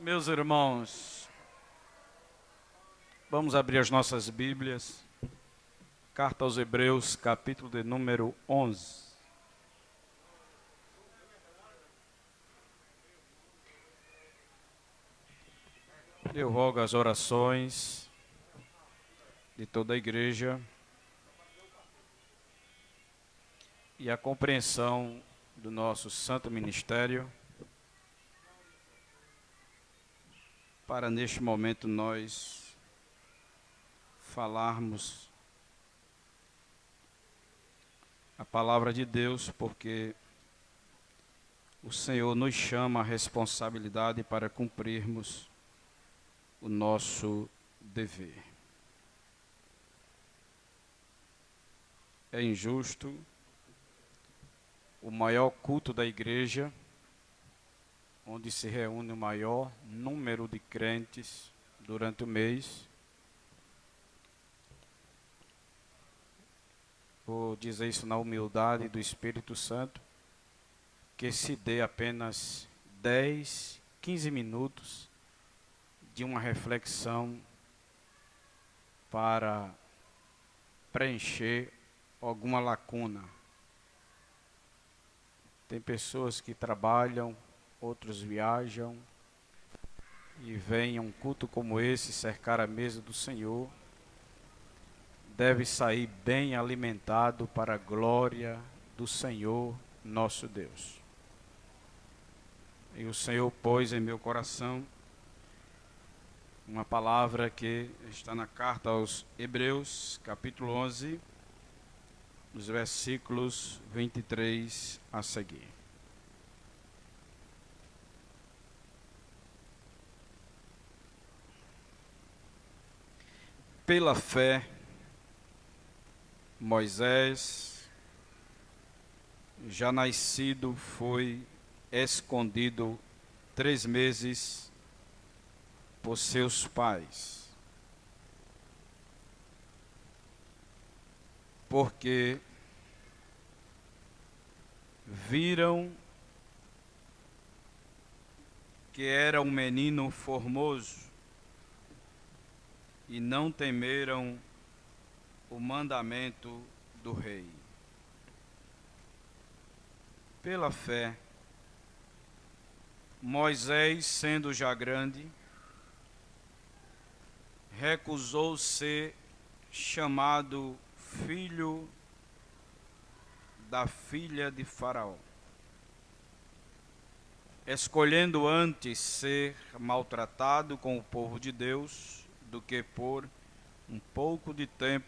Meus irmãos, vamos abrir as nossas Bíblias. Carta aos Hebreus, capítulo de número 11. Eu rogo as orações de toda a igreja e a compreensão do nosso santo ministério para neste momento nós falarmos a palavra de Deus, porque o Senhor nos chama à responsabilidade para cumprirmos o nosso dever. É injusto o maior culto da igreja, onde se reúne o maior número de crentes durante o mês. Vou dizer isso na humildade do Espírito Santo, que se dê apenas 10, 15 minutos de uma reflexão para preencher alguma lacuna. Tem pessoas que trabalham, outros viajam e vêm a um culto como esse cercar a mesa do Senhor. Deve sair bem alimentado para a glória do Senhor nosso Deus. E o Senhor pôs em meu coração uma palavra que está na carta aos Hebreus, capítulo 11, nos versículos 23 a seguir. Pela fé, Moisés, já nascido, foi escondido 3 meses por seus pais, porque viram que era um menino formoso e não temeram o mandamento do rei. Pela fé, Moisés, sendo já grande, recusou ser chamado filho da filha de Faraó, escolhendo antes ser maltratado com o povo de Deus do que por um pouco de tempo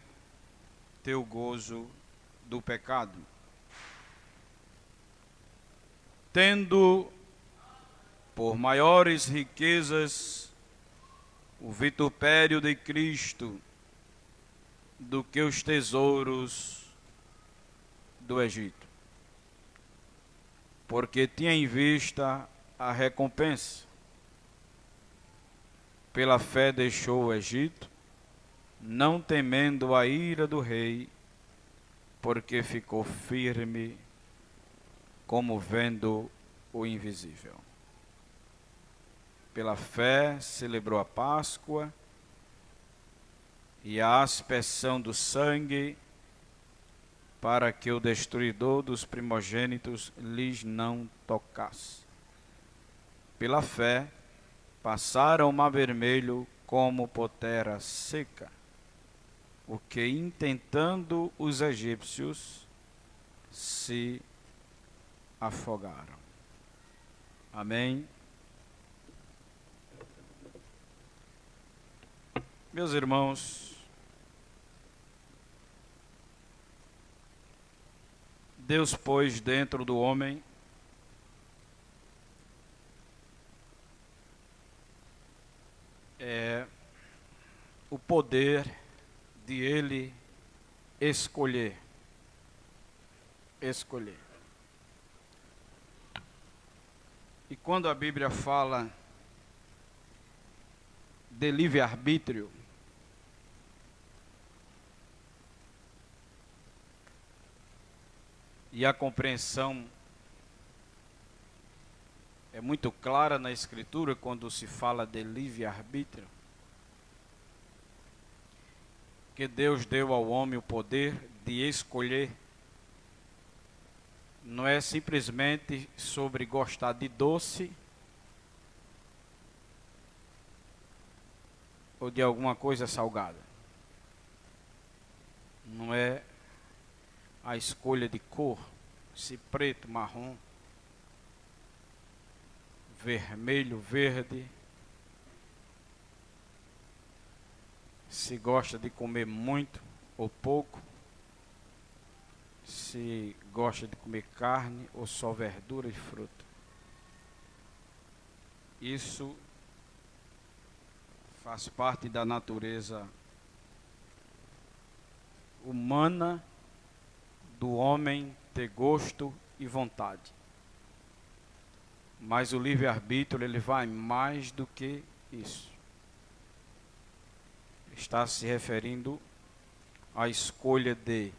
ter o gozo do pecado. Tendo por maiores riquezas o vitupério de Cristo do que os tesouros do Egito, porque tinha em vista a recompensa. Pela fé deixou o Egito, não temendo a ira do rei, porque ficou firme como vendo o invisível. Pela fé celebrou a Páscoa e a aspersão do sangue, para que o destruidor dos primogênitos lhes não tocasse. Pela fé passaram o mar vermelho como por terra seca, o que intentando os egípcios se afogaram. Amém. Meus irmãos, Deus pôs dentro do homem o poder de ele escolher. E quando a Bíblia fala de livre-arbítrio, e a compreensão é muito clara na Escritura quando se fala de livre-arbítrio, que Deus deu ao homem o poder de escolher. Não é simplesmente sobre gostar de doce ou de alguma coisa salgada. Não é a escolha de cor, se preto, marrom, vermelho, verde. Se gosta de comer muito ou pouco. Se gosta de comer carne ou só verdura e fruta. Isso faz parte da natureza humana do homem ter gosto e vontade. Mas o livre-arbítrio, ele vai mais do que isso. Está se referindo à escolha de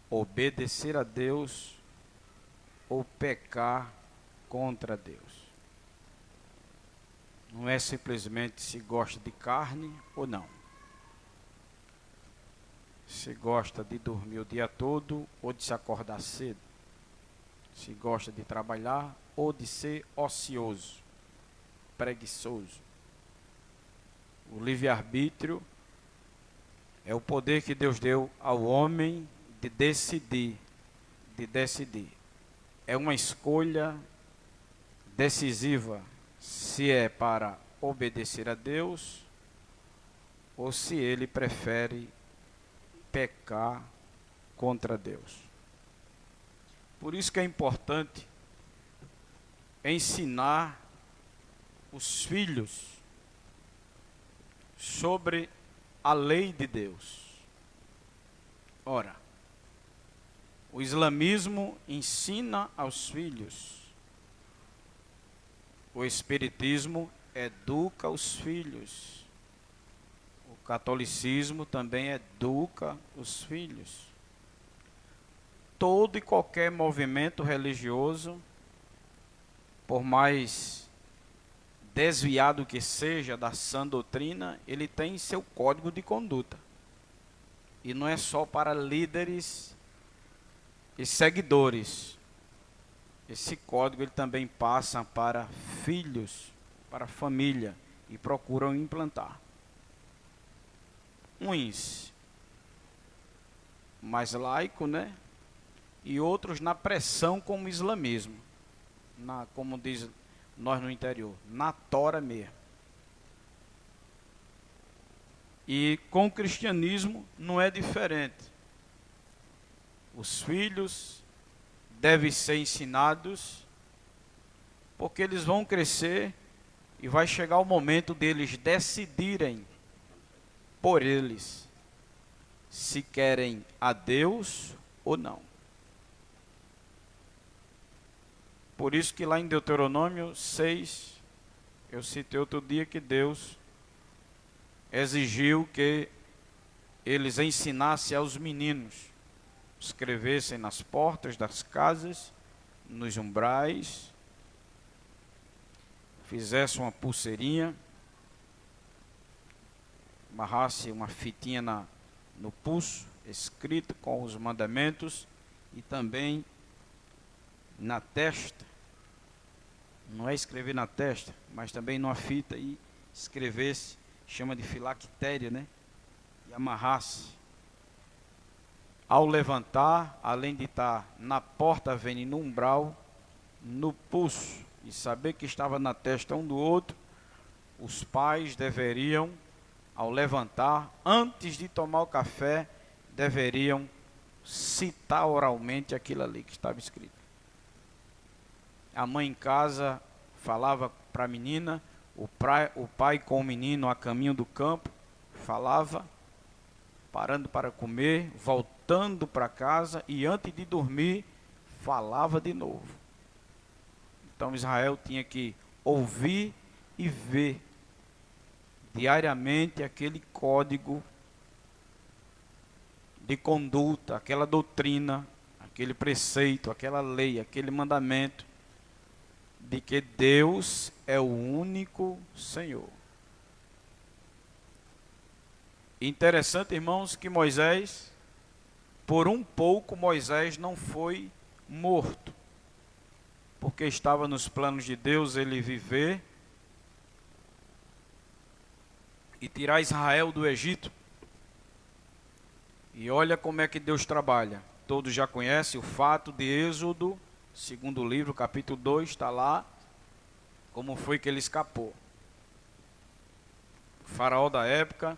obedecer a Deus ou pecar contra Deus. Não é simplesmente se gosta de carne ou não. Se gosta de dormir o dia todo ou de se acordar cedo. Se gosta de trabalhar ou de ser ocioso, preguiçoso. O livre-arbítrio é o poder que Deus deu ao homem de decidir, É uma escolha decisiva se é para obedecer a Deus ou se ele prefere pecar contra Deus. Por isso que é importante ensinar os filhos sobre a lei de Deus. Ora, o islamismo ensina aos filhos. O espiritismo educa os filhos. O catolicismo também educa os filhos. Todo e qualquer movimento religioso, por mais desviado que seja da sã doutrina, ele tem seu código de conduta. E não é só para líderes e seguidores. Esse código ele também passa para filhos, para a família, e procuram implantar. Uns mais laico, né? E outros na pressão como o islamismo, como diz nós no interior, na tora mesmo. E com o cristianismo não é diferente. Os filhos devem ser ensinados, porque eles vão crescer e vai chegar o momento deles decidirem por eles se querem a Deus ou não. Por isso que lá em Deuteronômio 6, eu citei outro dia que Deus exigiu que eles ensinassem aos meninos, escrevessem nas portas das casas, nos umbrais, fizesse uma pulseirinha, amarrasse uma fitinha no pulso, escrito com os mandamentos, e também na testa. Não é escrever na testa, mas também numa fita, e escrevesse, chama de filactéria, né? E amarrasse. Ao levantar, além de estar na porta vendo e no umbral, no pulso, e saber que estava na testa um do outro, os pais deveriam, ao levantar, antes de tomar o café, deveriam citar oralmente aquilo ali que estava escrito. A mãe em casa falava para a menina, o pai com o menino a caminho do campo, falava, parando para comer, voltando para casa, e antes de dormir, falava de novo. Então Israel tinha que ouvir e ver diariamente aquele código de conduta, aquela doutrina, aquele preceito, aquela lei, aquele mandamento de que Deus é o único Senhor. Interessante, irmãos, que Moisés, por um pouco, Moisés não foi morto, porque estava nos planos de Deus ele viver e tirar Israel do Egito. E olha como é que Deus trabalha. Todos já conhecem o fato de Êxodo, segundo livro, capítulo 2, está lá, como foi que ele escapou. O faraó da época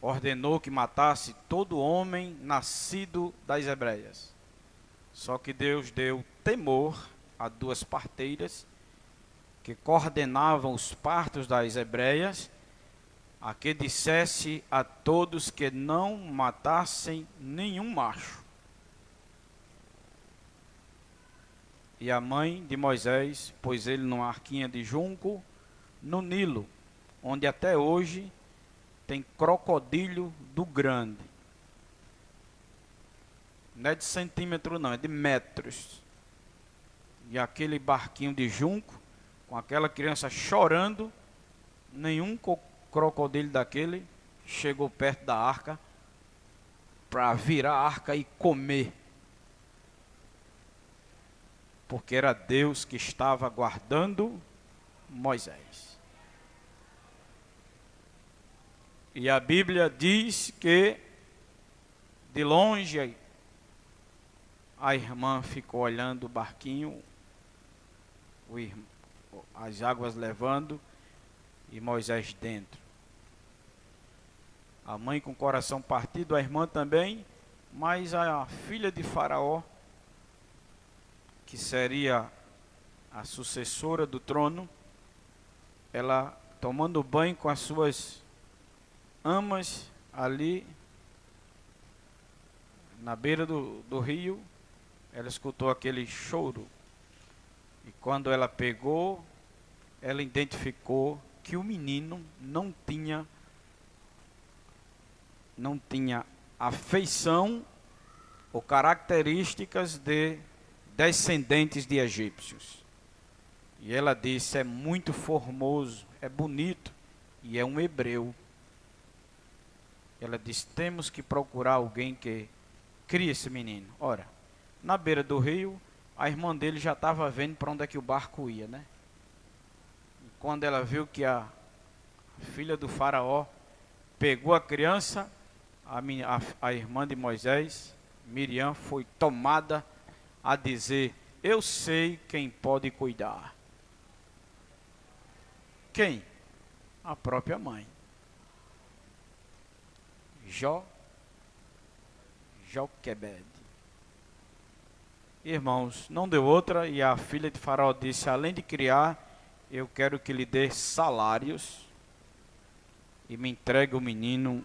ordenou que matasse todo homem nascido das hebreias. Só que Deus deu temor a duas parteiras que coordenavam os partos das hebreias, a que dissesse a todos que não matassem nenhum macho. E a mãe de Moisés pôs ele numa arquinha de junco no Nilo, onde até hoje tem crocodilo do grande. Não é de centímetro não, é de metros. E aquele barquinho de junco, com aquela criança chorando, nenhum crocodilo daquele chegou perto da arca para virar a arca e comer. Porque era Deus que estava guardando Moisés. E a Bíblia diz que de longe a irmã ficou olhando o barquinho, as águas levando e Moisés dentro. A mãe com o coração partido, a irmã também, mas a filha de Faraó, que seria a sucessora do trono, ela tomando banho com as suas amas ali na beira do rio, ela escutou aquele choro. E quando ela pegou, ela identificou que o menino não tinha afeição ou características de descendentes de egípcios. E ela disse: é muito formoso, é bonito e é um hebreu. Ela disse: temos que procurar alguém que crie esse menino. Ora, na beira do rio, a irmã dele já estava vendo para onde é que o barco ia, né? E quando ela viu que a filha do faraó pegou a criança, a irmã de Moisés, Miriam, foi tomada a dizer: eu sei quem pode cuidar. Quem? A própria mãe. Joquebede. Irmãos, não deu outra, e a filha de Faraó disse: além de criar, eu quero que lhe dê salários e me entregue o menino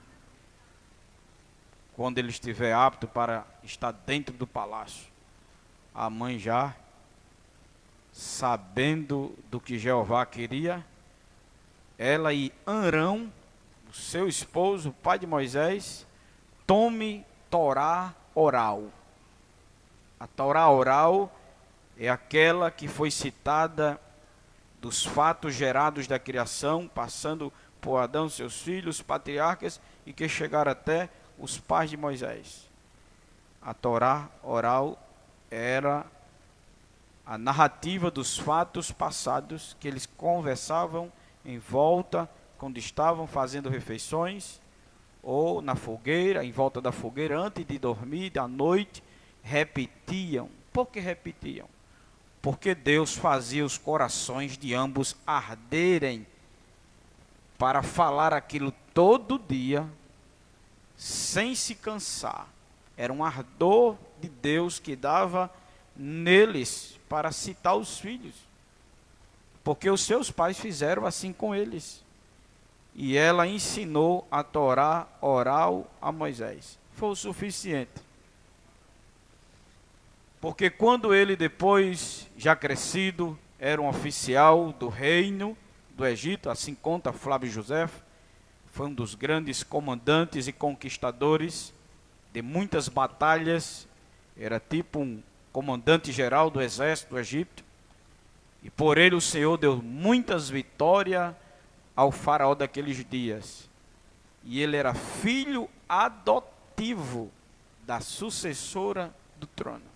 quando ele estiver apto para estar dentro do palácio. A mãe, já sabendo do que Jeová queria, ela e Arão, o seu esposo, o pai de Moisés, tome Torá oral. A Torá oral é aquela que foi citada dos fatos gerados da criação, passando por Adão, seus filhos, patriarcas, e que chegaram até os pais de Moisés. A Torá oral era a narrativa dos fatos passados que eles conversavam em volta, quando estavam fazendo refeições, ou na fogueira, em volta da fogueira, antes de dormir, à noite, repetiam. Por que repetiam? Porque Deus fazia os corações de ambos arderem para falar aquilo todo dia, sem se cansar. Era um ardor de Deus que dava neles para citar os filhos, porque os seus pais fizeram assim com eles. E ela ensinou a Torá oral a Moisés. Foi o suficiente. Porque quando ele depois, já crescido, era um oficial do reino do Egito, assim conta Flávio José, foi um dos grandes comandantes e conquistadores de muitas batalhas, era tipo um comandante geral do exército do Egito. E por ele o Senhor deu muitas vitórias ao faraó daqueles dias. E ele era filho adotivo da sucessora do trono.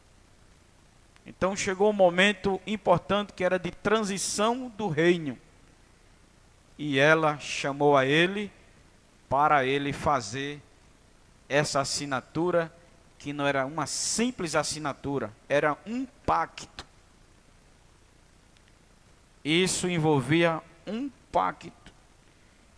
Então chegou um momento importante que era de transição do reino. E ela chamou a ele para ele fazer essa assinatura, que não era uma simples assinatura, era um pacto. Isso envolvia um pacto.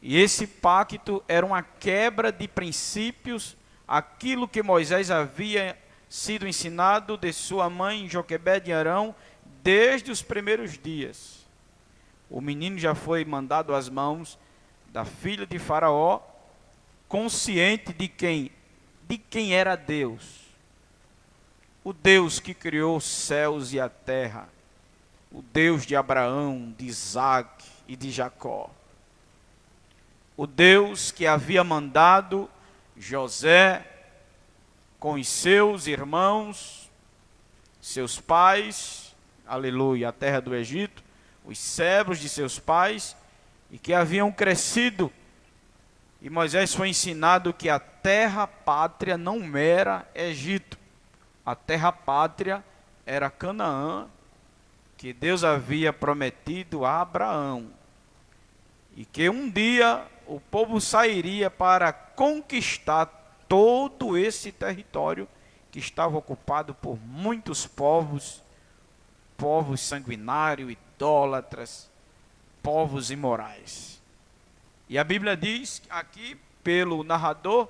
E esse pacto era uma quebra de princípios, aquilo que Moisés havia sido ensinado de sua mãe Joquebede de Arão desde os primeiros dias. O menino já foi mandado às mãos da filha de Faraó, consciente de quem era Deus. O Deus que criou os céus e a terra. O Deus de Abraão, de Isaac e de Jacó. O Deus que havia mandado José com os seus irmãos, seus pais, aleluia, a terra do Egito, os servos de seus pais, e que haviam crescido. E Moisés foi ensinado que a terra pátria não era Egito. A terra pátria era Canaã, que Deus havia prometido a Abraão. E que um dia o povo sairia para conquistar todo esse território que estava ocupado por muitos povos, povos sanguinários, idólatras, povos imorais. E a Bíblia diz aqui, pelo narrador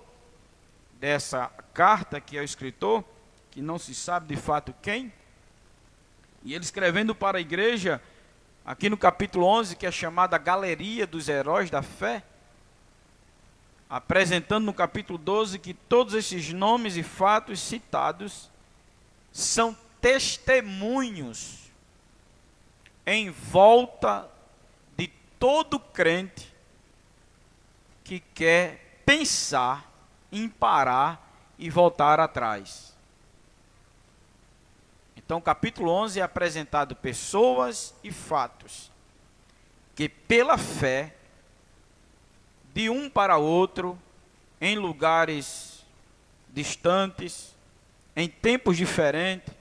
dessa carta, que é o escritor, que não se sabe de fato quem, e ele escrevendo para a igreja, aqui no capítulo 11, que é chamada Galeria dos Heróis da Fé, apresentando no capítulo 12 que todos esses nomes e fatos citados são testemunhos em volta de todo crente que quer pensar em parar e voltar atrás. Então, capítulo 11 é apresentado pessoas e fatos que, pela fé, de um para outro, em lugares distantes, em tempos diferentes,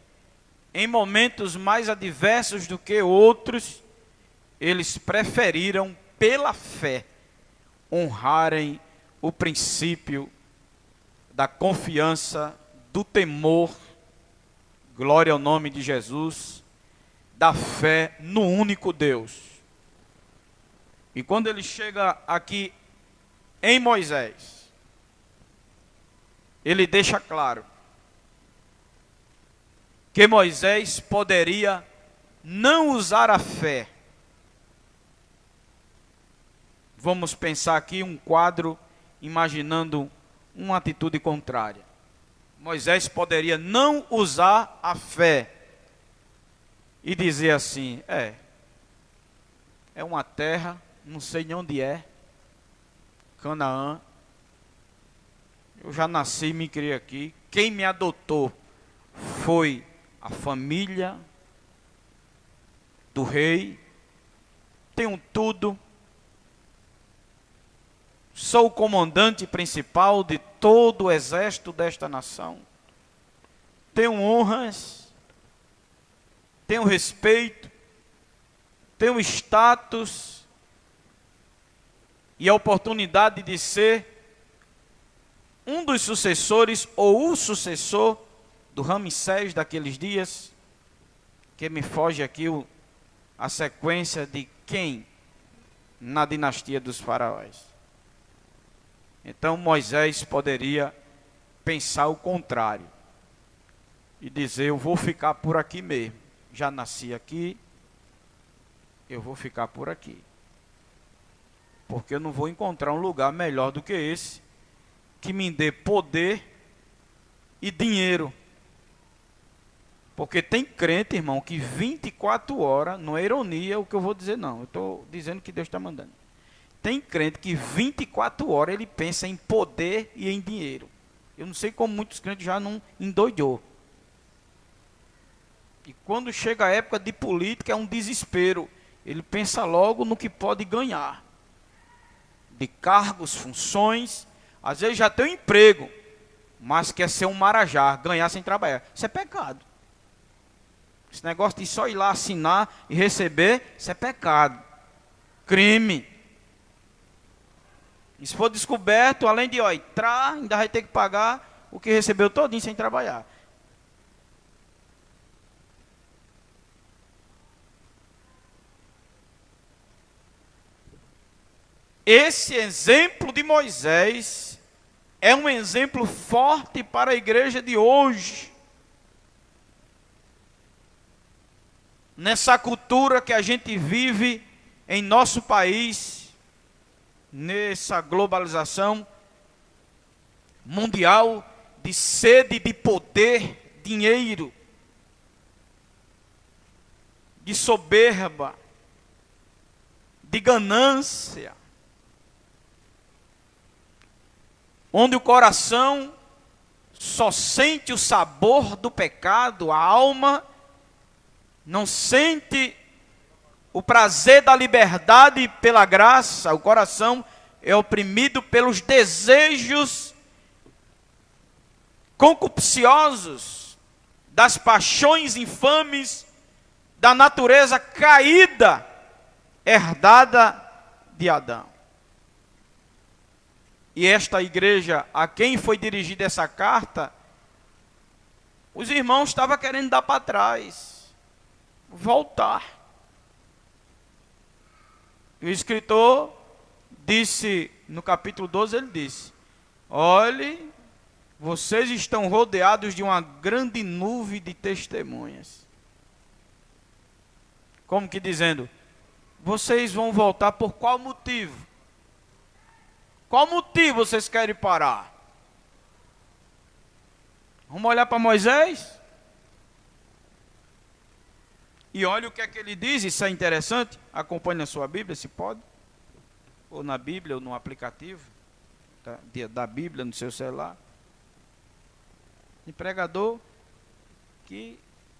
em momentos mais adversos do que outros, eles preferiram, pela fé, honrarem o princípio da confiança, do temor, glória ao nome de Jesus, da fé no único Deus. E quando ele chega aqui em Moisés, ele deixa claro que Moisés poderia não usar a fé. Vamos pensar aqui um quadro imaginando uma atitude contrária. Moisés poderia não usar a fé e dizer assim: é uma terra, não sei nem onde é, Canaã, eu já nasci e me criei aqui, quem me adotou foi a família do rei, tenho tudo, sou o comandante principal de todo o exército desta nação, tenho honras, tenho respeito, tenho status e a oportunidade de ser um dos sucessores ou o sucessor do Ramsés daqueles dias, que me foge aqui a sequência de quem na dinastia dos faraós. Então Moisés poderia pensar o contrário e dizer: eu vou ficar por aqui mesmo, já nasci aqui, eu vou ficar por aqui, porque eu não vou encontrar um lugar melhor do que esse, que me dê poder e dinheiro. Porque tem crente, irmão, que 24 horas, não é ironia o que eu vou dizer não, eu estou dizendo que Deus está mandando. Tem crente que 24 horas ele pensa em poder e em dinheiro. Eu não sei como muitos crentes já não endoidou. E quando chega a época de política é um desespero. Ele pensa logo no que pode ganhar. De cargos, funções, às vezes já tem um emprego, mas quer ser um marajá, ganhar sem trabalhar. Isso é pecado. Esse negócio de só ir lá assinar e receber, isso é pecado. Crime. E se for descoberto, além de entrar, ainda vai ter que pagar o que recebeu todinho sem trabalhar. Esse exemplo de Moisés é um exemplo forte para a igreja de hoje. Nessa cultura que a gente vive em nosso país, nessa globalização mundial de sede de poder, dinheiro, de soberba, de ganância, onde o coração só sente o sabor do pecado, a alma não sente o prazer da liberdade pela graça, o coração é oprimido pelos desejos concupisciosos, das paixões infames, da natureza caída, herdada de Adão. E esta igreja, a quem foi dirigida essa carta, os irmãos estavam querendo dar para trás, voltar. E o escritor disse, no capítulo 12, ele disse: olhe, vocês estão rodeados de uma grande nuvem de testemunhas. Como que dizendo, vocês vão voltar por qual motivo? Qual motivo vocês querem parar? Vamos olhar para Moisés? E olha o que é que ele diz, isso é interessante. Acompanhe na sua Bíblia, se pode. Ou na Bíblia, ou no aplicativo da Bíblia, no seu celular. Um pregador que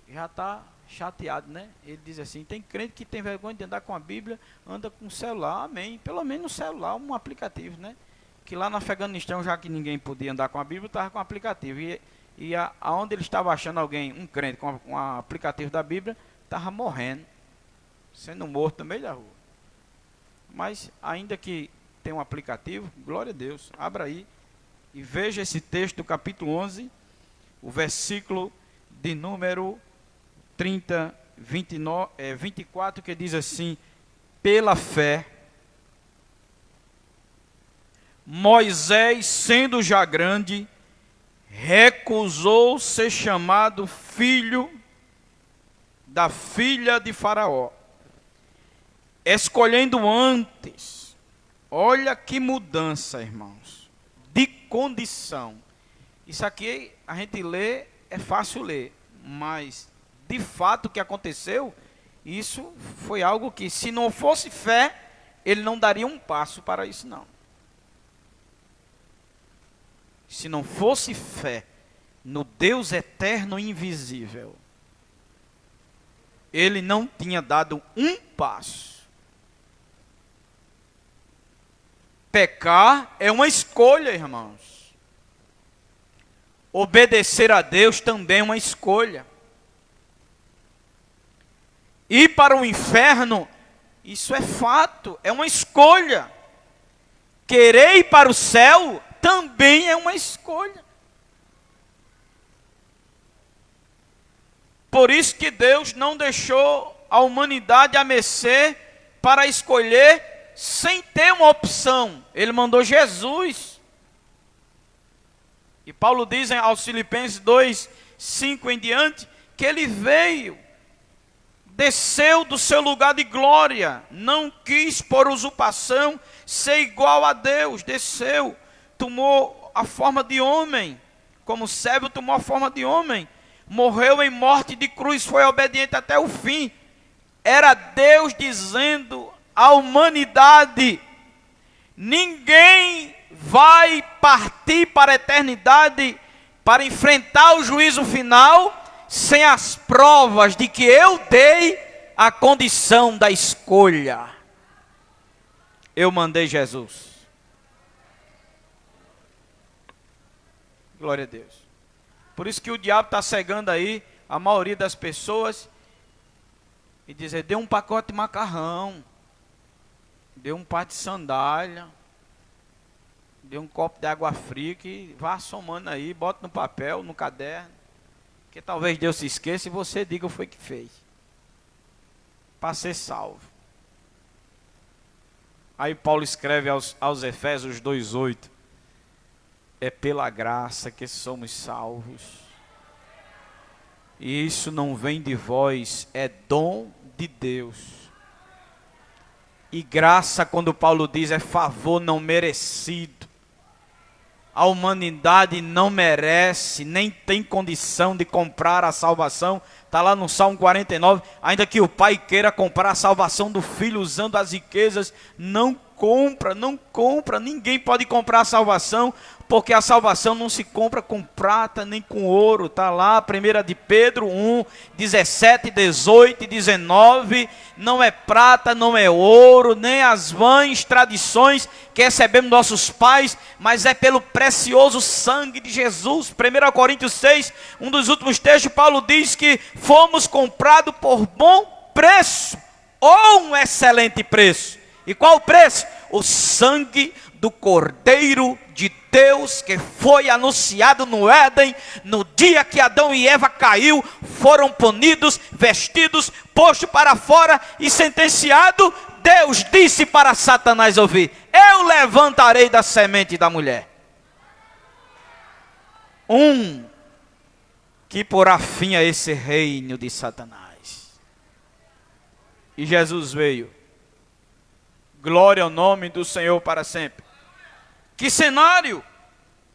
já está chateado, né? Ele diz assim, tem crente que tem vergonha de andar com a Bíblia, anda com o celular, amém. Pelo menos no celular, um aplicativo, né? Que lá no Afeganistão, já que ninguém podia andar com a Bíblia, estava com o aplicativo. E aonde ele estava achando alguém, um crente com um aplicativo da Bíblia, estava morrendo, sendo morto no meio da rua. Mas ainda que tenha um aplicativo, glória a Deus, abra aí e veja esse texto do capítulo 11, o versículo de número 24, que diz assim: pela fé, Moisés, sendo já grande, recusou ser chamado filho da filha de Faraó, escolhendo antes, olha que mudança, irmãos, de condição. Isso aqui a gente lê, é fácil ler, mas de fato o que aconteceu, isso foi algo que, se não fosse fé, ele não daria um passo para isso, não. Se não fosse fé no Deus eterno e invisível, ele não tinha dado um passo. Pecar é uma escolha, irmãos. Obedecer a Deus também é uma escolha. Ir para o inferno, isso é fato, é uma escolha. Querer ir para o céu também é uma escolha. Por isso que Deus não deixou a humanidade a mercê para escolher sem ter uma opção. Ele mandou Jesus. E Paulo diz aos Filipenses 2, 5 em diante, que ele veio, desceu do seu lugar de glória, não quis por usurpação ser igual a Deus, desceu, tomou a forma de homem, como servo tomou a forma de homem, morreu em morte de cruz, foi obediente até o fim. Era Deus dizendo à humanidade: ninguém vai partir para a eternidade para enfrentar o juízo final sem as provas de que eu dei a condição da escolha. Eu mandei Jesus. Glória a Deus. Por isso que o diabo está cegando aí a maioria das pessoas e dizer, dê um pacote de macarrão, dê um par de sandália, dê um copo de água fria, que vá somando aí, bota no papel, no caderno, que talvez Deus se esqueça e você diga o foi que fez, para ser salvo. Aí Paulo escreve aos Efésios 2:8, é pela graça que somos salvos, e isso não vem de vós, é dom de Deus. E graça, quando Paulo diz, é favor não merecido. A humanidade não merece, nem tem condição de comprar a salvação. Está lá no Salmo 49, ainda que o pai queira comprar a salvação do filho usando as riquezas, não compra, ninguém pode comprar a salvação, porque a salvação não se compra com prata nem com ouro. Está lá, 1 de Pedro 1, 17, 18 e 19, não é prata, não é ouro, nem as vãs tradições que recebemos nossos pais, mas é pelo precioso sangue de Jesus. 1 Coríntios 6, um dos últimos textos, Paulo diz que fomos comprados por bom preço, ou um excelente preço. E qual o preço? O sangue do Cordeiro de Deus, que foi anunciado no Éden, no dia que Adão e Eva caiu, foram punidos, vestidos, postos para fora e sentenciado. Deus disse para Satanás ouvir, eu levantarei da semente da mulher um que porá fim a esse reino de Satanás. E Jesus veio. Glória ao nome do Senhor para sempre. Que cenário!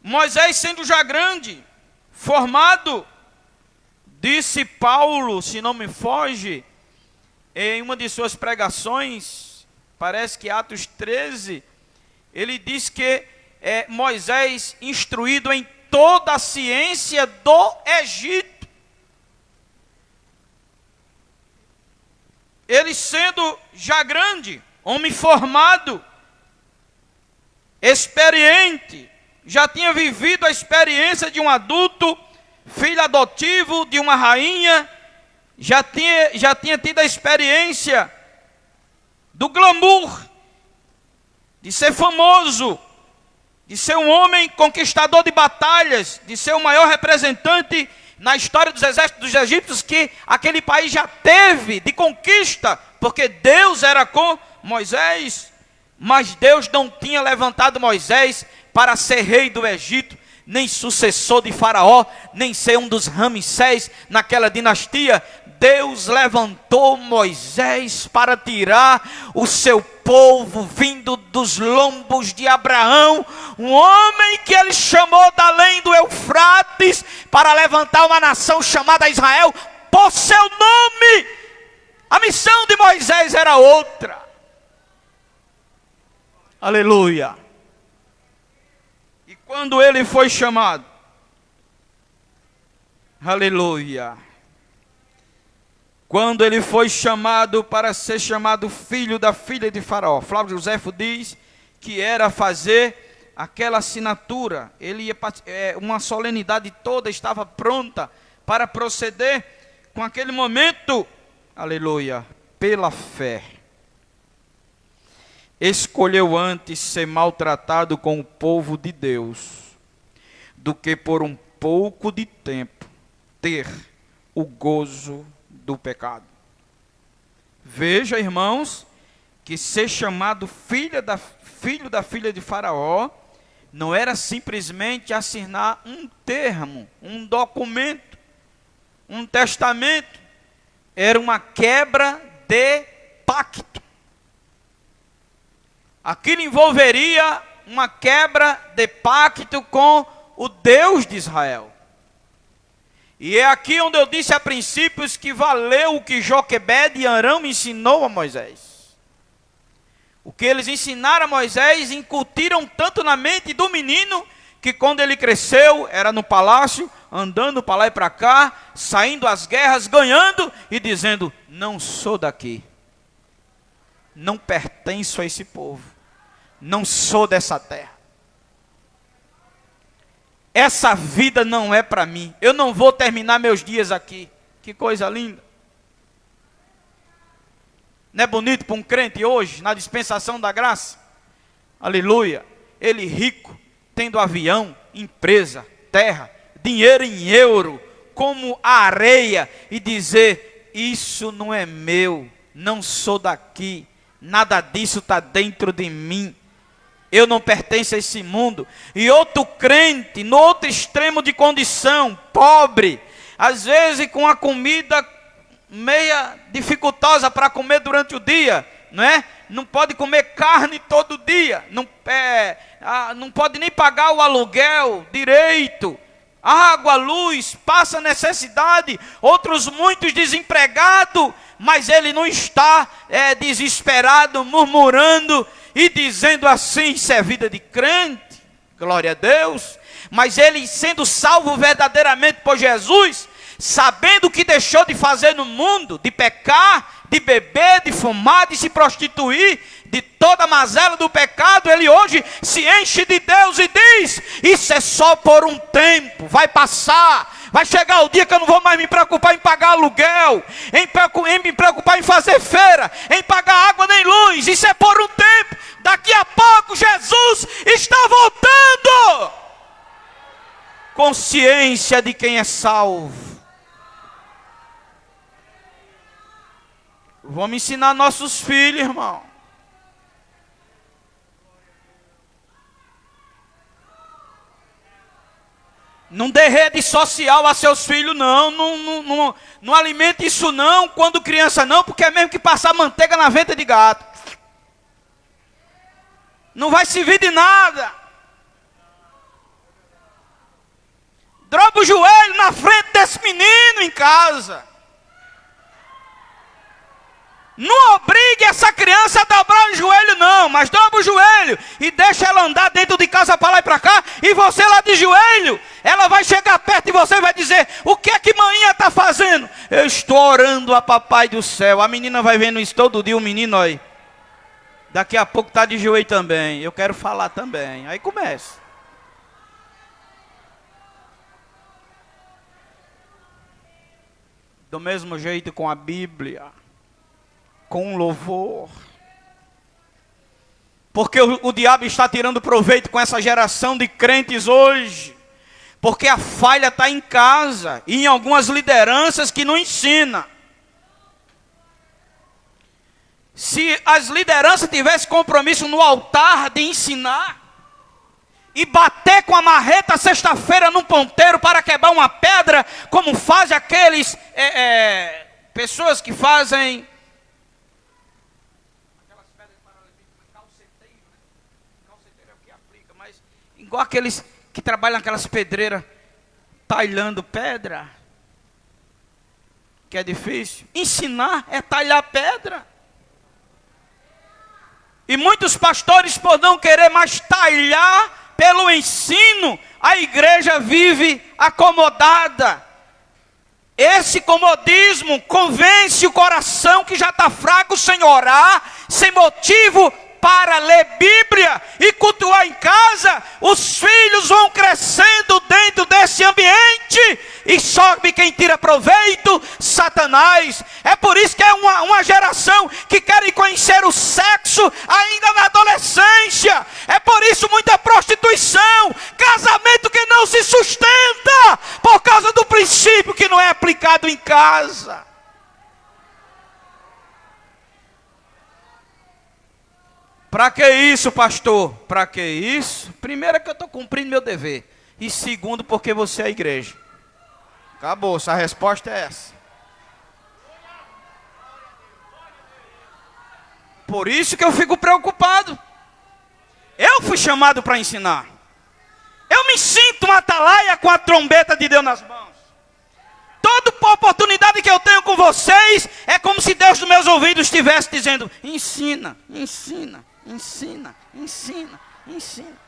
Moisés sendo já grande, formado, disse Paulo, se não me foge, em uma de suas pregações, parece que Atos 13, ele diz que Moisés instruído em toda a ciência do Egito. Ele sendo já grande, homem formado, experiente, já tinha vivido a experiência de um adulto, filho adotivo de uma rainha, já tinha tido a experiência do glamour, de ser famoso, de ser um homem conquistador de batalhas, de ser o maior representante na história dos exércitos dos egípcios que aquele país já teve de conquista, porque Deus era com Moisés, mas Deus não tinha levantado Moisés para ser rei do Egito, nem sucessor de Faraó, nem ser um dos Ramsés naquela dinastia. Deus levantou Moisés para tirar o seu povo vindo dos lombos de Abraão, um homem que ele chamou da além do Eufrates para levantar uma nação chamada Israel por seu nome. A missão de Moisés era outra. Aleluia. E quando ele foi chamado, aleluia, quando ele foi chamado para ser chamado filho da filha de Faraó, Flávio Joséfo diz que era fazer aquela assinatura, ele ia, uma solenidade toda estava pronta para proceder com aquele momento, aleluia, pela fé. Escolheu antes ser maltratado com o povo de Deus, do que por um pouco de tempo ter o gozo do pecado. Veja, irmãos, que ser chamado filho da filha de Faraó não era simplesmente assinar um termo, um documento, um testamento. Era uma quebra de pacto. Aquilo envolveria uma quebra de pacto com o Deus de Israel. E é aqui onde eu disse a princípios que valeu o que Joquebede e Arão ensinou a Moisés. O que eles ensinaram a Moisés incutiram tanto na mente do menino que quando ele cresceu, era no palácio, andando para lá e para cá, saindo às guerras, ganhando e dizendo: não sou daqui, não pertenço a esse povo, não sou dessa terra. Essa vida não é para mim, eu não vou terminar meus dias aqui. Que coisa linda. Não é bonito para um crente hoje, na dispensação da graça? Aleluia. Ele rico, tendo avião, empresa, terra, dinheiro em euro, como a areia, e dizer: isso não é meu, não sou daqui, nada disso está dentro de mim, eu não pertenço a esse mundo. E outro crente, no outro extremo de condição, pobre, às vezes com a comida meia dificultosa para comer durante o dia, não é? Não pode comer carne todo dia, não pode nem pagar o aluguel direito, água, luz, passa necessidade, outros muitos desempregados, mas ele não está desesperado, murmurando e dizendo assim: isso é vida de crente, glória a Deus. Mas ele, sendo salvo verdadeiramente por Jesus, sabendo o que deixou de fazer no mundo, de pecar, de beber, de fumar, de se prostituir, de toda a mazela do pecado, ele hoje se enche de Deus e diz: isso é só por um tempo, vai passar. Vai chegar o dia que eu não vou mais me preocupar em pagar aluguel, em me preocupar em fazer feira, em pagar água nem luz. Isso é por um tempo. Daqui a pouco Jesus está voltando. Consciência de quem é salvo. Vamos ensinar nossos filhos, irmão. Não dê rede social a seus filhos, não. Não alimente isso, não, quando criança, não, porque é mesmo que passar manteiga na venta de gato. Não vai servir de nada. Dobra o joelho na frente desse menino em casa. Não obrigue essa criança a dobrar o joelho, não, mas dobra o joelho e deixa ela andar dentro de casa para lá e para cá, e você lá de joelho, ela vai chegar perto de você e vai dizer: o que é que manhã está fazendo? Eu estou orando a papai do céu. A menina vai vendo isso todo dia, o menino aí, daqui a pouco está de joelho também, eu quero falar também, aí começa. Do mesmo jeito com a Bíblia, com louvor, porque o diabo está tirando proveito com essa geração de crentes hoje, porque a falha está em casa e em algumas lideranças que não ensinam. Se as lideranças tivessem compromisso no altar de ensinar e bater com a marreta sexta-feira num ponteiro para quebrar uma pedra, como fazem aqueles pessoas que fazem igual aqueles que trabalham naquelas pedreiras, talhando pedra, que é difícil. Ensinar é talhar pedra. E muitos pastores, por não querer mais talhar pelo ensino, a igreja vive acomodada. Esse comodismo convence o coração que já está fraco, sem orar, sem motivo para ler Bíblia e cultuar em casa. Os filhos vão crescendo dentro desse ambiente e sobe quem tira proveito: Satanás. É por isso que é uma geração que quer conhecer o sexo ainda na adolescência. É por isso muita prostituição, casamento que não se sustenta por causa do princípio que não é aplicado em casa. Para que isso, pastor? Para que isso? Primeiro, é que eu estou cumprindo meu dever. E segundo, porque você é a igreja. Acabou, a resposta é essa. Por isso que eu fico preocupado. Eu fui chamado para ensinar. Eu me sinto um atalaia com a trombeta de Deus nas mãos. Toda oportunidade que eu tenho com vocês é como se Deus nos meus ouvidos estivesse dizendo: ensina, ensina, ensina, ensina, ensina.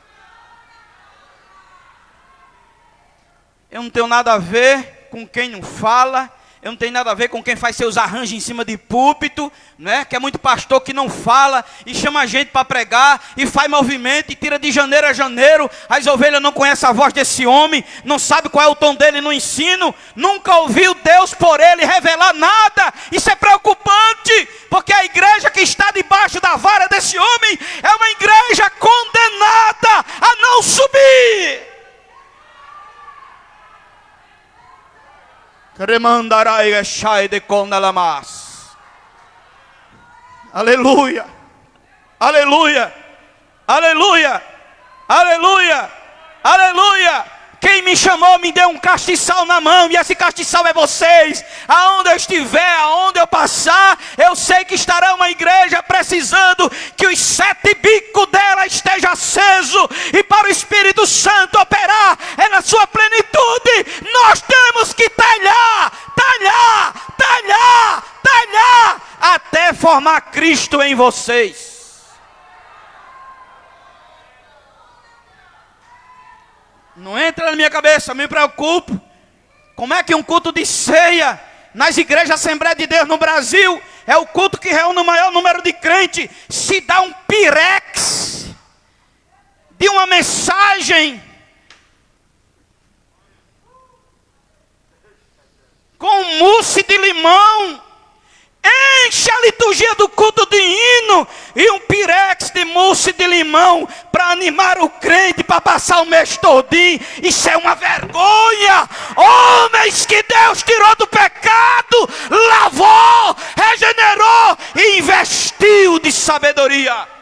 eu não tenho nada a ver com quem não fala, eu não tenho nada a ver com quem faz seus arranjos em cima de púlpito, né? Que é muito pastor que não fala e chama a gente para pregar e faz movimento e tira de janeiro a janeiro. As ovelhas não conhecem a voz desse homem, não sabe qual é o tom dele no ensino, nunca ouviu Deus por ele revelar nada. Isso é preocupante, porque a igreja que está debaixo da vara desse homem é uma igreja condenada a não subir. Aleluia, aleluia, aleluia, aleluia, aleluia. Quem me chamou me deu um castiçal na mão, e esse castiçal é vocês. Aonde eu estiver, aonde eu passar, eu sei que estará uma igreja precisando que os 7 bicos dela esteja aceso, e para o Espírito Santo operar é na sua plenitude. Nós temos que talhar, talhar, talhar, talhar, até formar Cristo em vocês. Não entra na minha cabeça, me preocupo. Como é que um culto de ceia nas igrejas Assembleia de Deus no Brasil é o culto que reúne o maior número de crentes, se dá um pirex de uma mensagem com mousse de limão, enche a liturgia do culto de hino e um pirex de mousse de limão para animar o crente para passar o mês todinho. Isso é uma vergonha. Homens que Deus tirou do pecado, lavou, regenerou e investiu de sabedoria.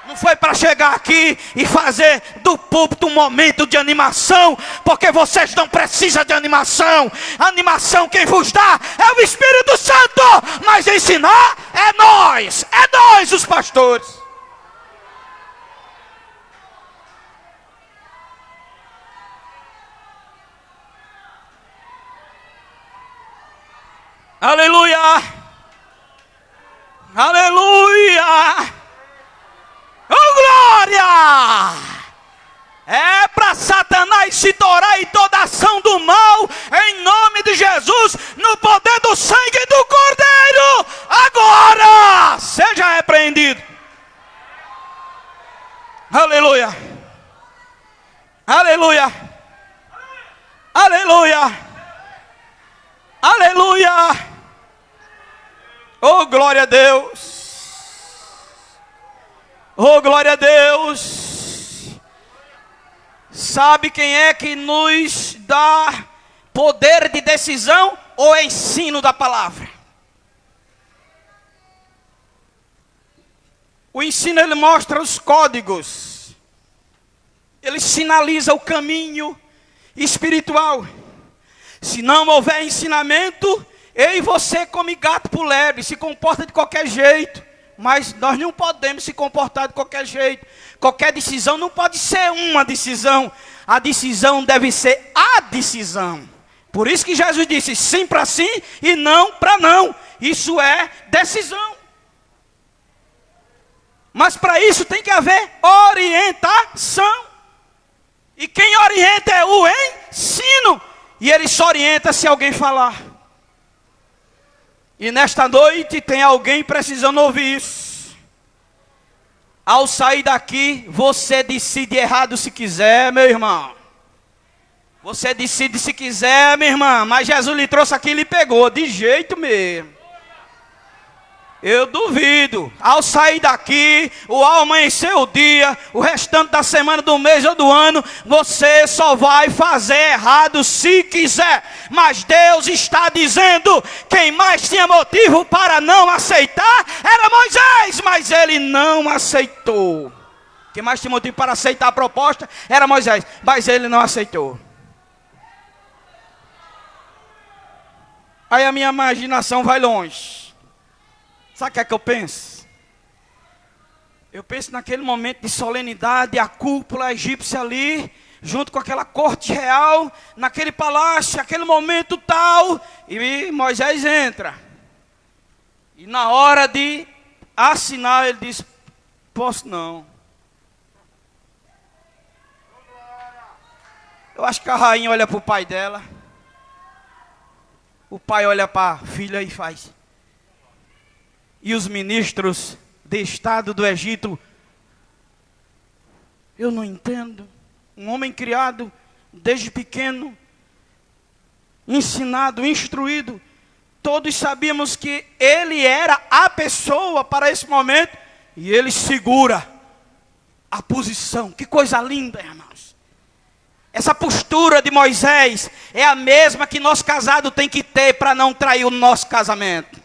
Não foi para chegar aqui e fazer do púlpito um momento de animação, porque vocês não precisam de animação. A animação quem vos dá é o Espírito Santo, mas ensinar é nós os pastores. Aleluia, aleluia. Oh, glória! É para Satanás se torar em toda ação do mal, em nome de Jesus, no poder do sangue do Cordeiro. Agora, seja repreendido. Aleluia! Aleluia! Aleluia! Aleluia! Oh, glória a Deus! Oh, glória a Deus! Sabe quem é que nos dá poder de decisão? O ensino da palavra. O ensino, ele mostra os códigos. Ele sinaliza o caminho espiritual. Se não houver ensinamento, eu e você come gato por lebre, se comporta de qualquer jeito. Mas nós não podemos se comportar de qualquer jeito. Qualquer decisão não pode ser uma decisão. A decisão deve ser a decisão. Por isso que Jesus disse sim para sim e não para não. Isso é decisão. Mas para isso tem que haver orientação. E quem orienta é o ensino. E ele só orienta se alguém falar. E nesta noite tem alguém precisando ouvir isso. Ao sair daqui, você decide errado se quiser, meu irmão. Você decide se quiser, minha irmã. Mas Jesus lhe trouxe aqui e lhe pegou, de jeito mesmo. Eu duvido. Ao sair daqui, ao amanhecer o dia, o restante da semana, do mês ou do ano, você só vai fazer errado se quiser. Mas Deus está dizendo, quem mais tinha motivo para não aceitar era Moisés, mas ele não aceitou. Quem mais tinha motivo para aceitar a proposta era Moisés, mas ele não aceitou. Aí a minha imaginação vai longe. Sabe o que é que eu penso? Eu penso naquele momento de solenidade, a cúpula egípcia ali, junto com aquela corte real, naquele palácio, aquele momento tal, e Moisés entra. E na hora de assinar, ele diz, posso não. Eu acho que a rainha olha para o pai dela. O pai olha para a filha e faz. E os ministros de Estado do Egito, eu não entendo. Um homem criado desde pequeno, ensinado, instruído. Todos sabíamos que ele era a pessoa para esse momento. E ele segura a posição. Que coisa linda, irmãos. Essa postura de Moisés é a mesma que nosso casado tem que ter para não trair o nosso casamento.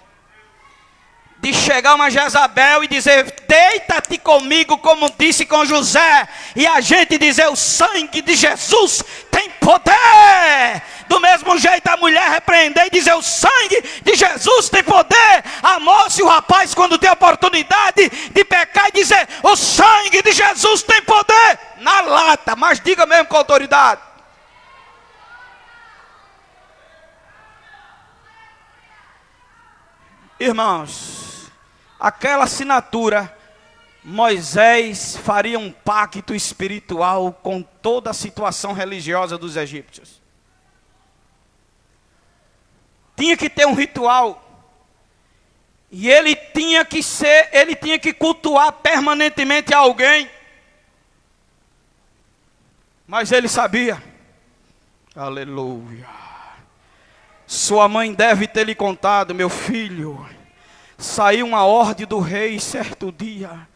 De chegar uma Jezabel e dizer, deita-te comigo, como disse com José. E a gente dizer, o sangue de Jesus tem poder. Do mesmo jeito a mulher repreender e dizer, o sangue de Jesus tem poder. A moça e o rapaz, quando tem a oportunidade de pecar e dizer, o sangue de Jesus tem poder. Na lata, mas diga mesmo com autoridade. Irmãos, aquela assinatura, Moisés faria um pacto espiritual com toda a situação religiosa dos egípcios. Tinha que ter um ritual. E ele tinha que cultuar permanentemente a alguém. Mas ele sabia. Aleluia. Sua mãe deve ter lhe contado, meu filho, saiu uma ordem do rei certo dia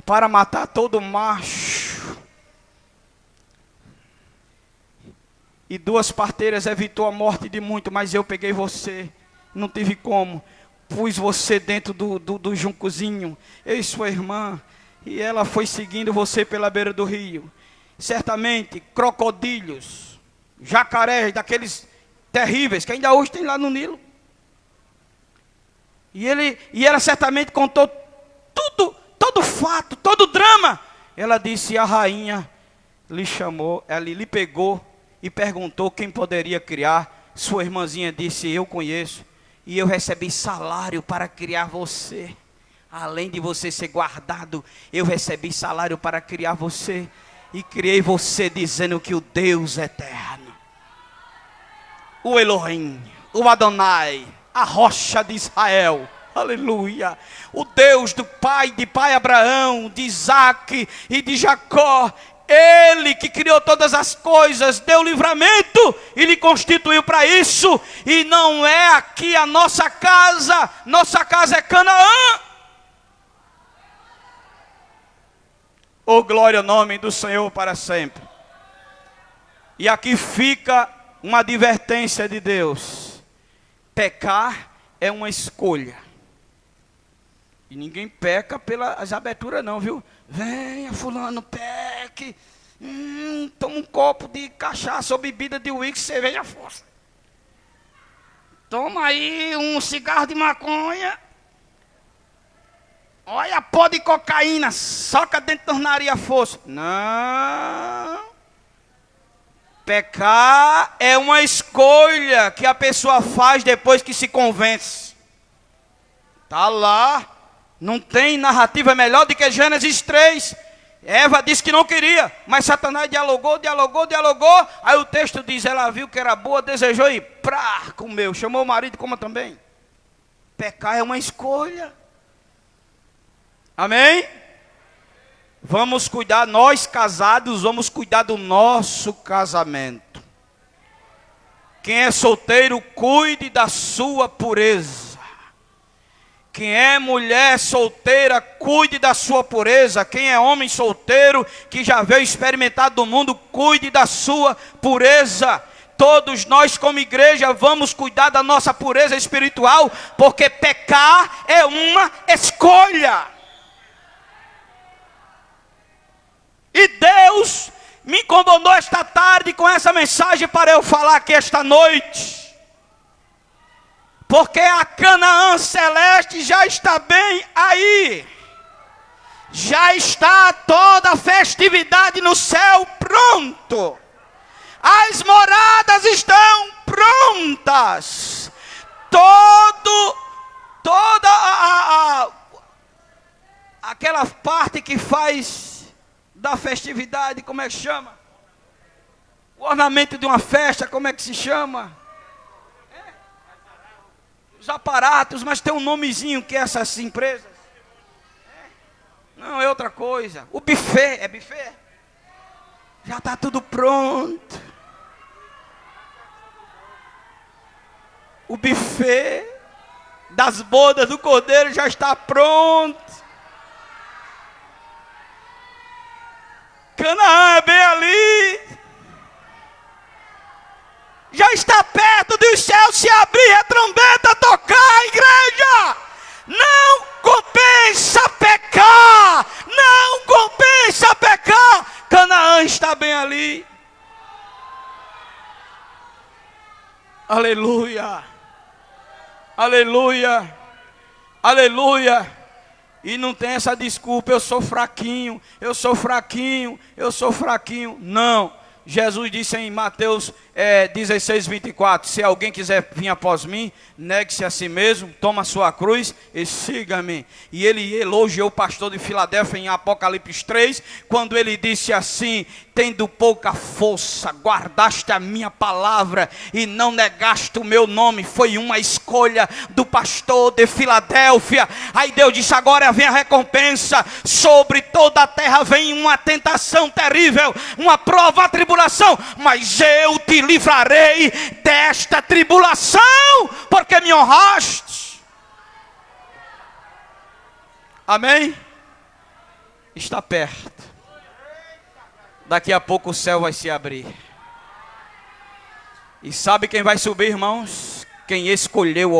para matar todo macho. E 2 parteiras evitou a morte de muito, mas eu peguei você, não tive como. Pus você dentro do juncozinho, eu e sua irmã, e ela foi seguindo você pela beira do rio. Certamente, crocodilos, jacarés, daqueles terríveis, que ainda hoje tem lá no Nilo. E ela certamente contou tudo, todo fato, todo drama. Ela disse, a rainha lhe chamou, ela lhe pegou e perguntou quem poderia criar. Sua irmãzinha disse, eu conheço, e eu recebi salário para criar você. Além de você ser guardado, eu recebi salário para criar você. E criei você dizendo que o Deus eterno, o Elohim, o Adonai, a rocha de Israel, aleluia, o Deus do pai Abraão, de Isaac e de Jacó, ele que criou todas as coisas, deu livramento e lhe constituiu para isso. E não é aqui a nossa casa é Canaã. Oh, glória ao nome do Senhor para sempre. E aqui fica uma advertência de Deus. Pecar é uma escolha. E ninguém peca pelas aberturas não, viu? Venha fulano, peque. Toma um copo de cachaça ou bebida de uísque, cerveja força. Toma aí um cigarro de maconha. Olha pó de cocaína, soca dentro das nariz força. Não. Pecar é uma escolha que a pessoa faz depois que se convence. Está lá. Não tem narrativa melhor do que Gênesis 3. Eva disse que não queria, mas Satanás dialogou. Aí o texto diz, ela viu que era boa, desejou e comeu. Chamou o marido, coma também. Pecar é uma escolha. Amém? Vamos cuidar, nós casados, vamos cuidar do nosso casamento. Quem é solteiro, cuide da sua pureza. Quem é mulher solteira, cuide da sua pureza. Quem é homem solteiro, que já veio experimentar do mundo, cuide da sua pureza. Todos nós como igreja vamos cuidar da nossa pureza espiritual, porque pecar é uma escolha. E Deus me incomodou esta tarde com essa mensagem para eu falar aqui esta noite. Porque a Canaã celeste já está bem aí. Já está toda a festividade no céu pronto. As moradas estão prontas. Toda aquela parte que faz da festividade, como é que chama? O ornamento de uma festa, como é que se chama? Os aparatos, mas tem um nomezinho que é essas empresas. Não, é outra coisa. O buffet, é buffet? Já está tudo pronto. O buffet das bodas do Cordeiro já está pronto. Canaã é bem ali. Já está perto dos céus se abrir, a trombeta tocar, igreja. Não compensa pecar. Não compensa pecar. Canaã está bem ali. Aleluia. Aleluia. Aleluia. E não tem essa desculpa, eu sou fraquinho, eu sou fraquinho, eu sou fraquinho. Não. Jesus disse em Mateus 16, 24, se alguém quiser vir após mim, negue-se a si mesmo, toma a sua cruz e siga-me. E ele elogiou o pastor de Filadélfia em Apocalipse 3, quando ele disse assim, tendo pouca força, guardaste a minha palavra e não negaste o meu nome. Foi uma escolha do pastor de Filadélfia. Aí Deus disse, agora vem a recompensa, sobre toda a terra vem uma tentação terrível, uma prova, a tribulação, mas eu te livrarei desta tribulação, porque me honraste. Amém? Está perto. Daqui a pouco o céu vai se abrir. E sabe quem vai subir, irmãos? Quem escolheu